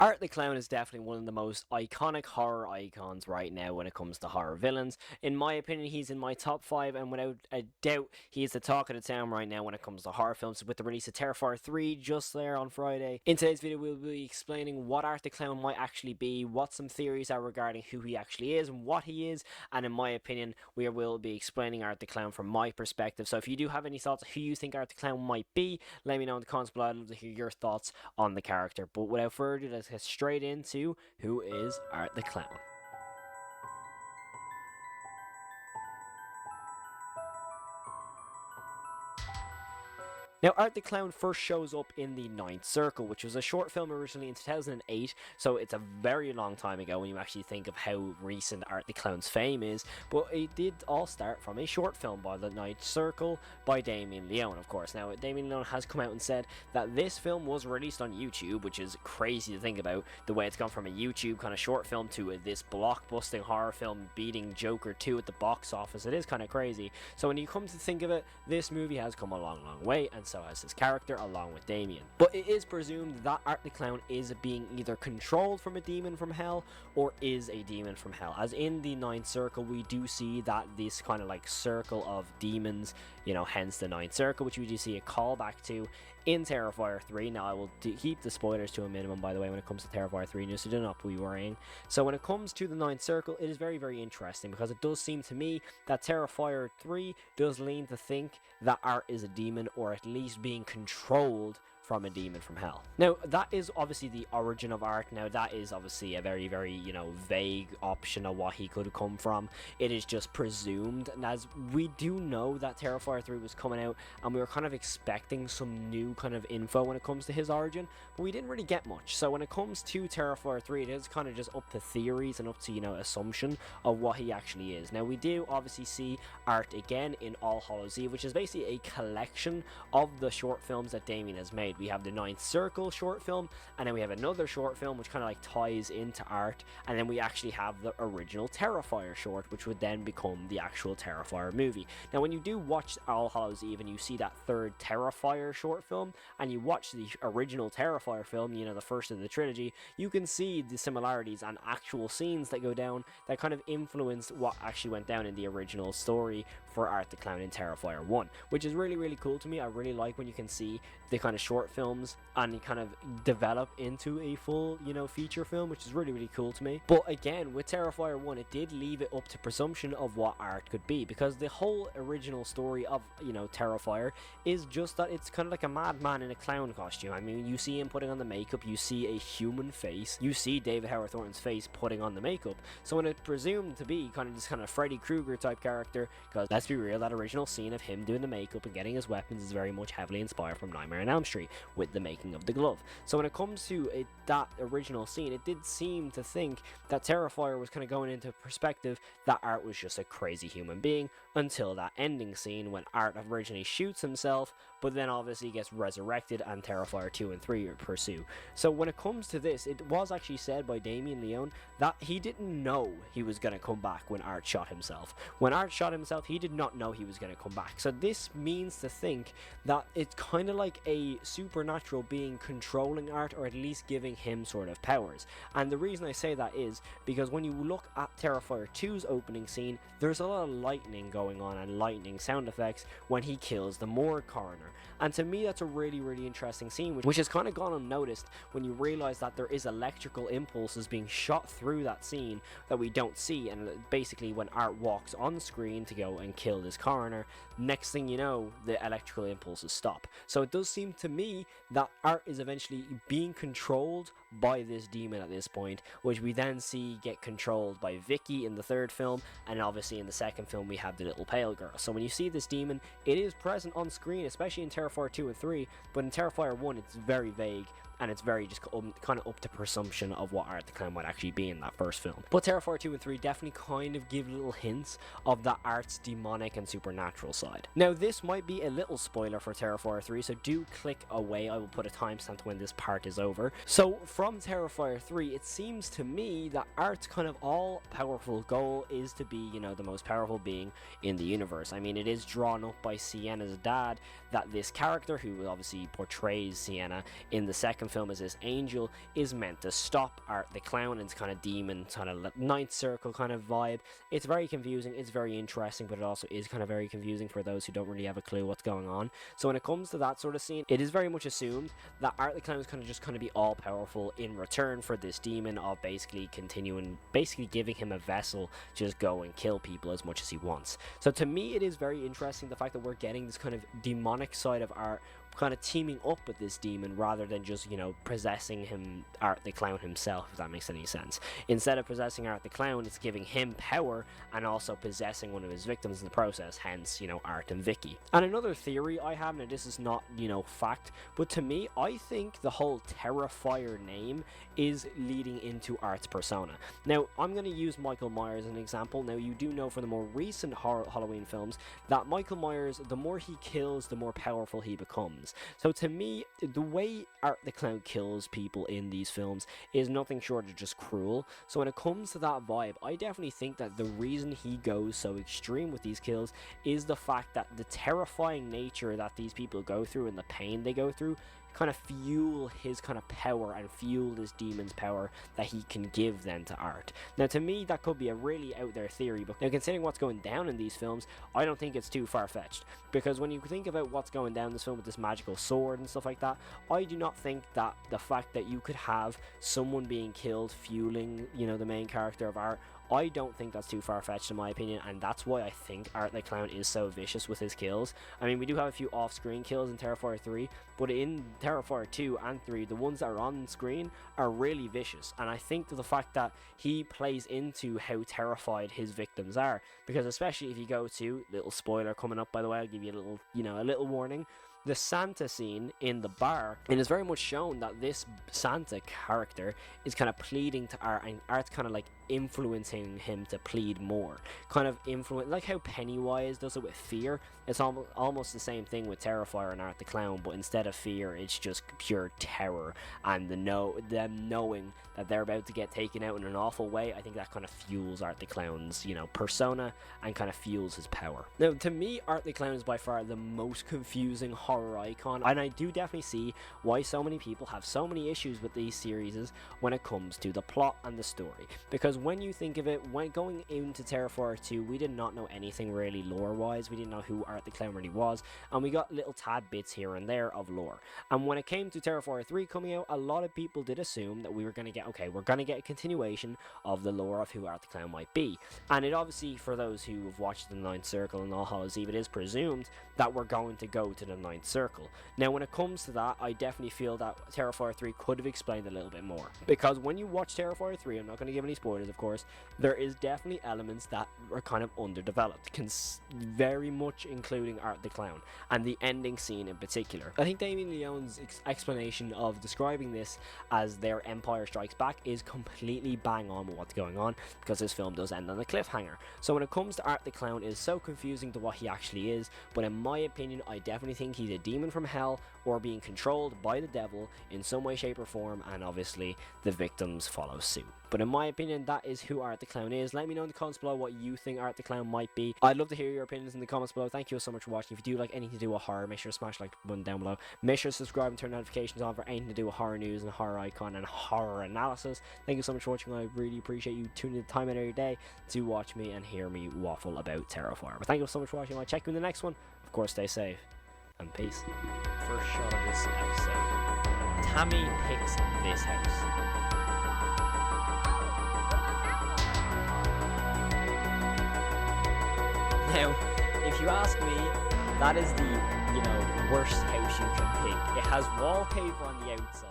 Art the Clown is definitely one of the most iconic horror icons right now when it comes to horror villains. In my opinion, he's in my top 5, and without a doubt, he is the talk of the town right now when it comes to horror films, with the release of Terrifier 3 just there on Friday. In today's video, we'll be explaining what Art the Clown might actually be, what some theories are regarding who he actually is and what he is, and in my opinion, we will be explaining Art the Clown from my perspective. So if you do have any thoughts on who you think Art the Clown might be, let me know in the comments below. I'd love to hear your thoughts on the character. But without further ado, let's get straight into who is Art the Clown. Now, Art the Clown first shows up in The Ninth Circle, which was a short film originally in 2008, so it's a very long time ago when you actually think of how recent Art the Clown's fame is, but it did all start from a short film by The Ninth Circle by Damien Leone, of course. Now, Damien Leone has come out and said that this film was released on YouTube, which is crazy to think about, the way it's gone from a YouTube kind of short film to this blockbusting horror film beating Joker 2 at the box office. It is kind of crazy. So when you come to think of it, this movie has come a long, long way, and so has his character along with Damien. But it is presumed that Art the Clown is being either controlled from a demon from hell or is a demon from hell. As in The Ninth Circle, we do see that this kind of like circle of demons, hence the Ninth Circle, which we do see a callback to in Terrifier 3. Now, I will keep the spoilers to a minimum, by the way, when it comes to Terrifier 3 news, so do not be worrying. So when it comes to the Ninth Circle, it is very, very interesting, because it does seem to me that Terrifier 3 does lean to think that Art is a demon, or at least being controlled from a demon from hell. Now, that is obviously the origin of Art. Now, that is obviously a very, very, vague option of what he could come from. It is just presumed, and as we do know that Terrifier 3 was coming out, and we were kind of expecting some new kind of info when it comes to his origin, but we didn't really get much. So when it comes to Terrifier 3, it is kind of just up to theories and up to, assumption of what he actually is. Now, we do obviously see Art again in All Hallows Eve, which is basically a collection of the short films that Damien has made. We have the Ninth Circle short film, and then we have another short film which kind of like ties into Art, and then we actually have the original Terrifier short, which would then become the actual Terrifier movie. Now, when you do watch All Hallows Eve and you see that third Terrifier short film, and you watch the original Terrifier film, the first of the trilogy, you can see the similarities and actual scenes that go down that kind of influence what actually went down in the original story for Art the Clown in Terrifier 1, which is really, really cool to me. I really like when you can see the kind of short films and kind of develop into a full, feature film, which is really, really cool to me. But again, with Terrifier 1, it did leave it up to presumption of what Art could be, because the whole original story of, Terrifier is just that it's kind of like a madman in a clown costume. I mean, you see him putting on the makeup, you see a human face, you see David Howard Thornton's face putting on the makeup. So when it's presumed to be kind of this kind of Freddy Krueger type character, because let's be real, that original scene of him doing the makeup and getting his weapons is very much heavily inspired from Nightmare on Elm Street with the making of the glove. So when it comes to that original scene, it did seem to think that Terrifier was kind of going into perspective that Art was just a crazy human being, until that ending scene when Art originally shoots himself, but then obviously gets resurrected and Terrifier 2 and 3 pursue. So when it comes to this, it was actually said by Damien Leone that he didn't know he was going to come back when Art shot himself. When Art shot himself, he did not know he was going to come back. So this means to think that it's kind of like a supernatural being controlling Art, or at least giving him sort of powers. And the reason I say that is because when you look at Terrifier 2's opening scene, there's a lot of lightning going on and lightning sound effects when he kills the morgue coroner. And to me, that's a really, really interesting scene, which has kind of gone unnoticed when you realize that there is electrical impulses being shot through that scene that we don't see. And basically, when Art walks on screen to go and kill this coroner, next thing you know, the electrical impulses stop. So it does seem to me that Art is eventually being controlled by this demon at this point, which we then see get controlled by Vicky in the third film, and obviously in the second film we have the little pale girl. So when you see this demon, it is present on screen, especially in Terrifier 2 and 3, but in Terrifier 1 it's very vague, and it's very just kind of up to presumption of what Art the Clown might actually be in that first film. But Terrifier 2 and 3 definitely kind of give little hints of that Art's demonic and supernatural side. Now, this might be a little spoiler for Terrifier 3, so do click away. I will put a timestamp when this part is over. So from Terrifier 3, it seems to me that Art's kind of all-powerful goal is to be, the most powerful being in the universe. I mean, it is drawn up by Sienna's dad that this character, who obviously portrays Sienna in the second film as this angel, is meant to stop Art the Clown and it's kind of demon, kind of ninth circle kind of vibe. It's very confusing, it's very interesting, but it also is kind of very confusing for those who don't really have a clue what's going on. So when it comes to that sort of scene, it is very much assumed that Art the Clown is kind of just be all powerful in return for this demon of basically giving him a vessel to just go and kill people as much as he wants. So to me, it is very interesting the fact that we're getting this kind of demonic side of Art kind of teaming up with this demon rather than just, possessing him, Art the Clown himself, if that makes any sense. Instead of possessing Art the Clown, it's giving him power and also possessing one of his victims in the process, hence, Art and Vicky. And another theory I have, and this is not, fact, but to me, I think the whole Terrifier name is leading into Art's persona. Now, I'm going to use Michael Myers as an example. Now, you do know from the more recent Halloween films that Michael Myers, the more he kills, the more powerful he becomes. So to me, the way Art the Clown kills people in these films is nothing short of just cruel. So when it comes to that vibe, I definitely think that the reason he goes so extreme with these kills is the fact that the terrifying nature that these people go through and the pain they go through kind of fuel his kind of power and fuel this demon's power that he can give then to Art. Now to me, that could be a really out there theory, but now considering what's going down in these films, I don't think it's too far-fetched, because when you think about what's going down in this film with this magical sword and stuff like that, I do not think that the fact that you could have someone being killed fueling, the main character of Art, I don't think that's too far-fetched in my opinion, and that's why I think Art the Clown is so vicious with his kills. I mean, we do have a few off-screen kills in Terrifier 3, but in Terrifier 2 and 3, the ones that are on screen are really vicious, and I think that the fact that he plays into how terrified his victims are, because especially if you go to, little spoiler coming up by the way, I'll give you a little, a little warning, the Santa scene in the bar, it is very much shown that this Santa character is kind of pleading to Art, and Art's kind of like influencing him to plead more, kind of influence, like how Pennywise does it with fear. It's almost the same thing with Terrifier and Art the Clown, but instead of fear, it's just pure terror, and them knowing that they're about to get taken out in an awful way. I think that kind of fuels Art the Clown's, persona, and kind of fuels his power. Now, to me, Art the Clown is by far the most confusing horror icon, and I do definitely see why so many people have so many issues with these series when it comes to the plot and the story, because when you think of it, when going into Terrifier 2, we did not know anything really lore-wise. We didn't know who Art the Clown really was, and we got little tad bits here and there of lore. And when it came to Terrifier 3 coming out, a lot of people did assume that we were going to get, we're going to get a continuation of the lore of who Art the Clown might be. And it obviously, for those who have watched the Ninth Circle and All Hallows Eve, it is presumed that we're going to go to the Ninth Circle. Now, when it comes to that, I definitely feel that Terrifier 3 could have explained a little bit more. Because when you watch Terrifier 3, I'm not going to give any spoilers, of course, there is definitely elements that are kind of underdeveloped, very much including Art the Clown, and the ending scene in particular. I think Damien Leone's explanation of describing this as their Empire Strikes Back is completely bang on with what's going on, because this film does end on a cliffhanger. So when it comes to Art the Clown, it is so confusing to what he actually is, but in my opinion, I definitely think he's a demon from hell, or being controlled by the devil in some way, shape or form, and obviously the victims follow suit. But in my opinion, that is who Art the Clown is. Let me know in the comments below what you think Art the Clown might be. I'd love to hear your opinions in the comments below. Thank you so much for watching. If you do like anything to do with horror, make sure to smash like button down below. Make sure to subscribe and turn notifications on for anything to do with horror news and horror icon and horror analysis. Thank you so much for watching. I really appreciate you tuning the time out of your day to watch me and hear me waffle about Terrifier. But thank you so much for watching. I'll check you in the next one. Of course, stay safe and peace. First shot of this episode. Tammy picks this house. Now, if you ask me, that is the, worst house you can pick. It has wallpaper on the outside.